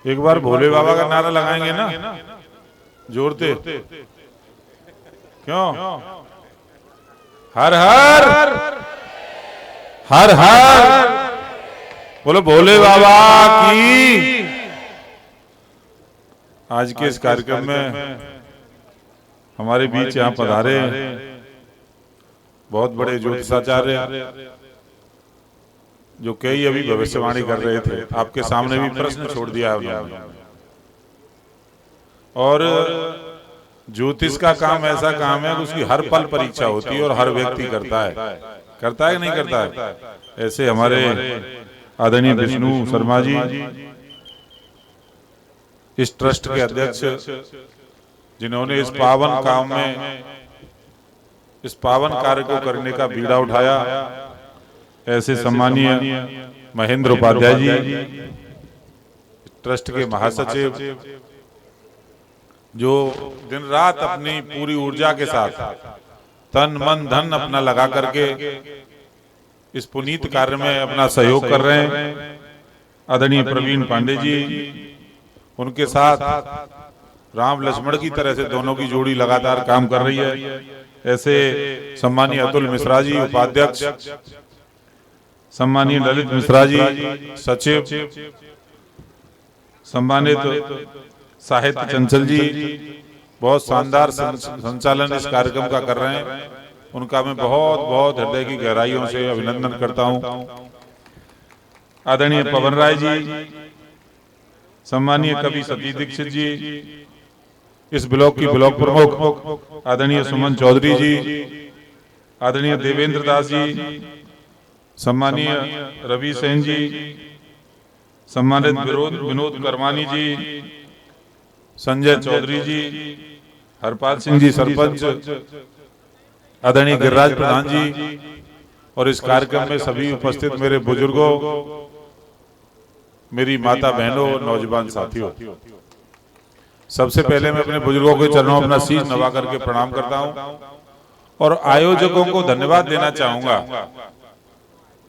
एक बार भोले बाबा का नारा लगाएंगे ना जोरते, क्यों? हर हर हर हर बोलो भोले बाबा की। आज के इस कार्यक्रम में हमारे बीच यहाँ पधारे बहुत बड़े ज्योतिषाचार्य जो कई अभी भविष्यवाणी कर रहे थे, आपके सामने भी प्रश्न छोड़ दिया है उन्होंने। और ज्योतिष का काम ऐसा काम है कि उसकी हर पल परीक्षा होती है और हर व्यक्ति करता है कि नहीं करता है। ऐसे हमारे आदरणीय विष्णु शर्मा जी इस ट्रस्ट के अध्यक्ष, जिन्होंने इस पावन काम में, इस पावन कार्य को करने का बीड़ा उठाया, ऐसे सम्मानीय महेंद्र उपाध्याय जी ट्रस्ट के महासचिव, जो दिन रात अपनी पूरी ऊर्जा के साथ तन मन धन अपना लगा करके इस पुनीत कार्य में अपना सहयोग कर रहे हैं। आदरणीय प्रवीण पांडे जी, उनके साथ राम लक्ष्मण की तरह से दोनों की जोड़ी लगातार काम कर रही है। ऐसे सम्मानीय अतुल मिश्रा जी उपाध्यक्ष, सम्मानीय ललित मिश्रा जी सचिव, सम्मानित साहित्य चंचल जी बहुत शानदार संचालन इस कार्यक्रम का कर रहे हैं। उनका मैं बहुत बहुत हृदय की गहराइयों से अभिनंदन करता हूं। आदरणीय पवन राय जी, सम्मानीय कवि सती दीक्षित जी, इस ब्लॉक की ब्लॉक प्रमुख आदरणीय सुमन चौधरी जी, आदरणीय देवेंद्र दास जी, सम्मानीय रवि सेन जी, सम्मानित विनोद करवानी जी, संजय चौधरी जी, हरपाल सिंह जी सरपंच, आदरणीय गिरिराज प्रधान जी, और इस कार्यक्रम में सभी उपस्थित मेरे बुजुर्गों, मेरी माता बहनों, नौजवान साथियों, सबसे पहले मैं अपने बुजुर्गों के चरणों में अपना शीश नवा करके प्रणाम करता हूं और आयोजकों को धन्यवाद देना चाहूंगा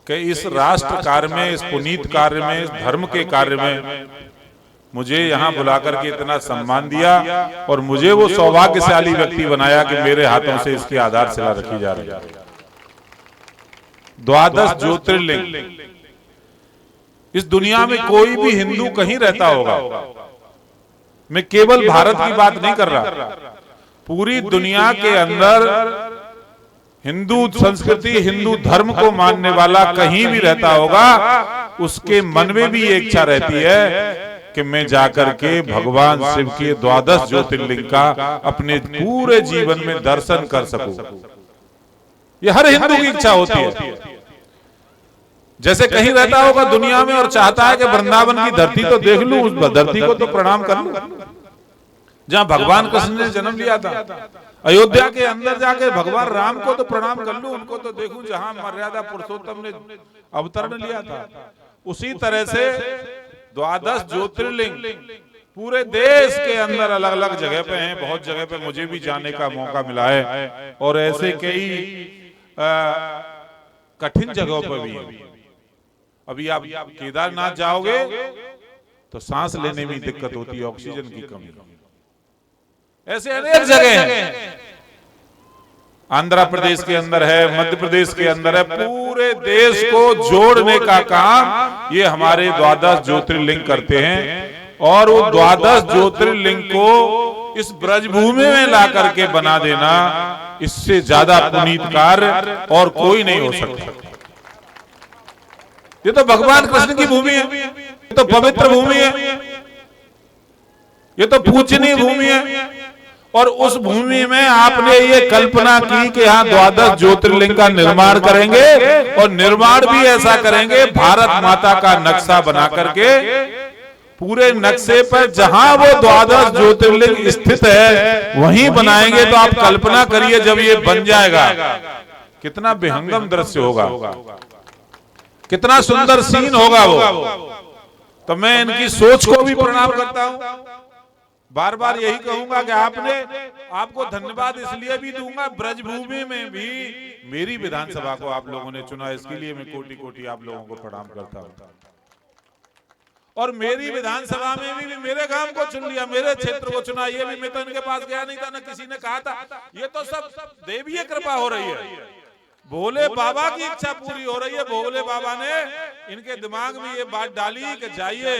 कि इस राष्ट्र कार्य में, इस पुनीत कार्य में, इस धर्म के कार्य में मुझे यहाँ बुलाकर के इतना सम्मान दिया और मुझे वो सौभाग्यशाली व्यक्ति बनाया कि मेरे हाथों से इसकी आधारशिला रखी जा रही है। 12 ज्योतिर्लिंग, इस दुनिया में कोई भी हिंदू कहीं रहता होगा, मैं केवल भारत की बात नहीं कर रहा, पूरी दुनिया के अंदर हिंदू संस्कृति, हिंदू धर्म को मानने वाला कहीं भी रहता होगा, उसके मन में भी ये इच्छा रहती है कि मैं जाकर के भगवान शिव के 12 ज्योतिर्लिंग का अपने पूरे जीवन में दर्शन कर सकूं। ये हर हिंदू की इच्छा होती है। जैसे कहीं रहता होगा दुनिया में और चाहता है कि वृंदावन की धरती तो देख लूं, उस धरती को तो प्रणाम कर लूं जहां भगवान कृष्ण ने जन्म लिया था। अयोध्या के अंदर जाके भगवान राम को तो प्रणाम कर लूं, उनको तो देखूं जहां मर्यादा पुरुषोत्तम ने अवतरण लिया था। उसी तरह से 12 ज्योतिर्लिंग पूरे देश के अंदर अलग अलग जगह पे हैं, बहुत जगह पे मुझे भी जाने का मौका मिला है और ऐसे कई कठिन जगहों पर भी है। अभी आप केदारनाथ जाओगे तो सांस लेने में दिक्कत होती है, ऑक्सीजन की कमी। ऐसे अनेक जगह हैं, आंध्र प्रदेश के अंदर है, मध्य प्रदेश के अंदर है। पूरे देश को जोड़ने का काम ये हमारे 12 ज्योतिर्लिंग करते हैं और वो 12 ज्योतिर्लिंग को इस ब्रजभूमि में ला करके बना देना, इससे ज्यादा पुनीत कार्य और कोई नहीं हो सकता। ये तो भगवान कृष्ण की भूमि है, ये तो पवित्र भूमि है, ये तो पूजनीय भूमि है और उस भूमि में आपने ये कल्पना की कि यहाँ 12 ज्योतिर्लिंग का निर्माण करेंगे और निर्माण भी ऐसा करेंगे भारत माता का नक्शा बना करके, पूरे नक्शे पर जहां वो 12 ज्योतिर्लिंग स्थित है वहीं बनाएंगे। तो आप कल्पना करिए जब ये बन जाएगा कितना विहंगम दृश्य होगा, कितना सुंदर सीन होगा वो। तो मैं इनकी सोच को भी प्रणाम करता हूं, बार बार यही कहूंगा कि आपको धन्यवाद इसलिए भी दूंगा, ब्रजभूमि में भी मेरी विधानसभा को आप लोगों ने चुना, इसके लिए मैं कोटि कोटि आप लोगों को प्रणाम करता हूं। और मेरी विधानसभा में भी मेरे गांव को चुन लिया, मेरे क्षेत्र को चुना। ये भी मैं तो इनके पास गया नहीं था, ना किसी ने कहा था। ये तो सब देवीय कृपा हो रही है, भोले बाबा की इच्छा पूरी हो रही है। भोले बाबा ने इनके दिमाग में ये बात डाली कि जाइए,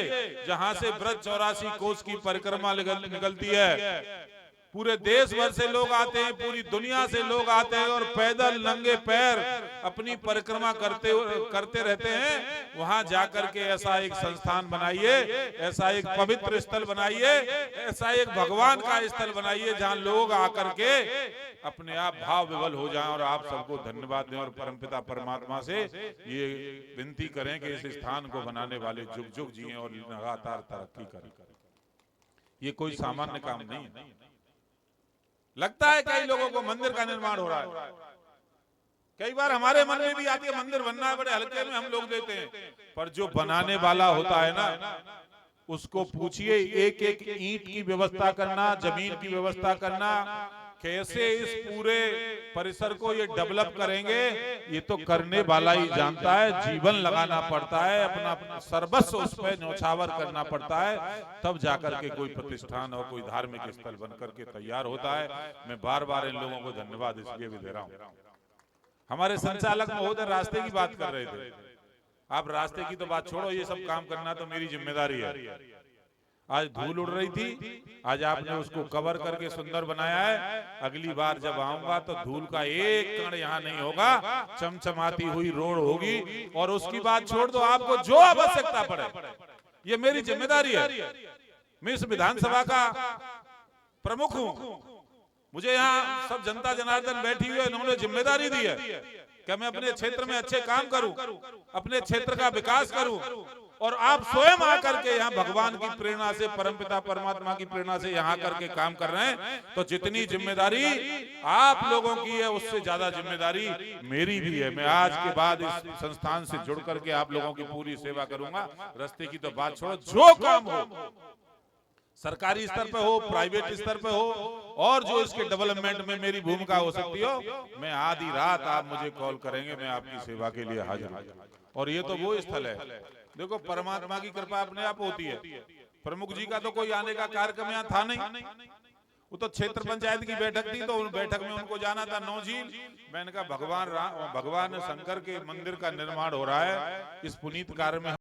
जहां से ब्रज 84 कोस की परिक्रमा निकलती है, पूरे देश भर से लोग आते हैं, पूरी दुनिया से लोग आते हैं और पैदल नंगे पैर अपनी परिक्रमा करते रहते हैं। वहां जाकर के ऐसा एक संस्थान बनाइए, ऐसा एक पवित्र स्थल बनाइए, ऐसा एक भगवान का स्थल बनाइए, जहां लोग आकर के अपने आप भाव विवल हो जाएं और आप सबको धन्यवाद दें और परमपिता परमात्मा से ये विनती करें कि इस स्थान को बनाने वाले जुग जुग जिएं और लगातार तरक्की करें। ये कोई सामान्य काम नहीं है। लगता है कई लोगों को मंदिर का निर्माण हो रहा है, कई बार हमारे मन में भी आती है मंदिर बनना है, बड़े हल्के में हम लोग देते हैं, पर जो बनाने वाला होता है ना, उसको पूछिए, एक एक ईंट की व्यवस्था करना, जमीन की व्यवस्था करना, कैसे इस पूरे परिसर को ये डेवलप करेंगे, ये तो करने वाला ही जानता है। जीवन लगाना पड़ता है, अपना सर्वस्व उस पर न्यौछावर करना पड़ता है, तब जाकर के कोई प्रतिष्ठान और कोई धार्मिक स्थल बनकर के तैयार होता है। मैं बार बार इन लोगों को धन्यवाद इसलिए भी दे रहा हूँ। हमारे संचालक महोदय रास्ते की बात कर रहे थे, आप रास्ते की तो बात छोड़ो, ये सब काम करना तो मेरी जिम्मेदारी है। आज धूल उड़ रही थी, आज आपने उसको कवर करके सुंदर बनाया है। अगली बार जब आऊंगा तो धूल का एक कण यहाँ नहीं होगा, चमचमाती हुई रोड होगी। और उसकी बात छोड़ दो, आपको जो आवश्यकता पड़े, ये मेरी जिम्मेदारी है। मैं इस विधानसभा का प्रमुख हूं, मुझे यहाँ सब जनता जनार्दन बैठी हुई है, इन्होंने जिम्मेदारी दी है कि मैं अपने क्षेत्र में अच्छे काम करूं, अपने क्षेत्र का विकास करूं। और आप स्वयं आकर के यहाँ भगवान की प्रेरणा से, परमपिता परमात्मा की प्रेरणा से यहाँ करके काम कर रहे हैं, तो जितनी जिम्मेदारी आप लोगों की है, उससे ज्यादा जिम्मेदारी मेरी भी है। मैं आज के बाद इस संस्थान से जुड़ करके आप लोगों की पूरी सेवा करूंगा। रास्ते की तो बात छोड़ो, जो काम हो, सरकारी स्तर पे हो, प्राइवेट स्तर पे हो, और जो इसके डेवलपमेंट में मेरी भूमिका हो सकती हो, मैं आधी रात आप मुझे कॉल करेंगे, मैं आपकी सेवा के लिए हाजिर हूं। और ये तो वो स्थल है, देखो परमात्मा की कृपा अपने आप होती है। प्रमुख जी का तो कोई आने का कार्यक्रम यहाँ था नहीं, वो तो क्षेत्र पंचायत की बैठक थी, तो उन बैठक में उनको जाना था नौझील। मैंने कहा भगवान शंकर के मंदिर का निर्माण हो रहा है, इस पुनीत कार्य में